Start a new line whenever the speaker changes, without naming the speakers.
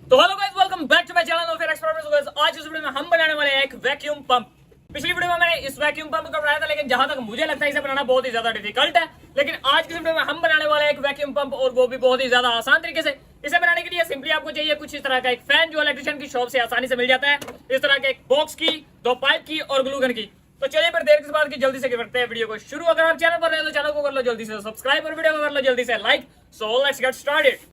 तो hello guys, welcome back to my channel और फिर एक्सप्लोरर्स। आज इस वीडियो में हम बनाने वाले हैं एक वैक्यूम पंप। पिछली वीडियो में मैंने इस वैक्यूम पंप को बनाया था, लेकिन जहां तक मुझे लगता है इसे बनाना बहुत ही ज्यादा डिफिकल्ट है। लेकिन आज की वीडियो में हम बनाने वाले हैं एक वैक्यूम पंप, और वो भी बहुत ही ज्यादा आसान तरीके से। इसे बनाने के लिए सिंपली आपको चाहिए कुछ इस तरह का एक फैन, जो इलेक्ट्रिशियन की शॉप से आसानी से मिल जाता है। इस तरह के एक बॉक्स की, दो पाइप की और ग्लू गन की। तो चलिए फिर देर किस बात की, जल्दी से करते हैं वीडियो को शुरू। अगर आप चैनल पर रहे तो चैनल को कर लो जल्दी से सब्सक्राइब और वीडियो को कर लो जल्दी से like. So let's get started.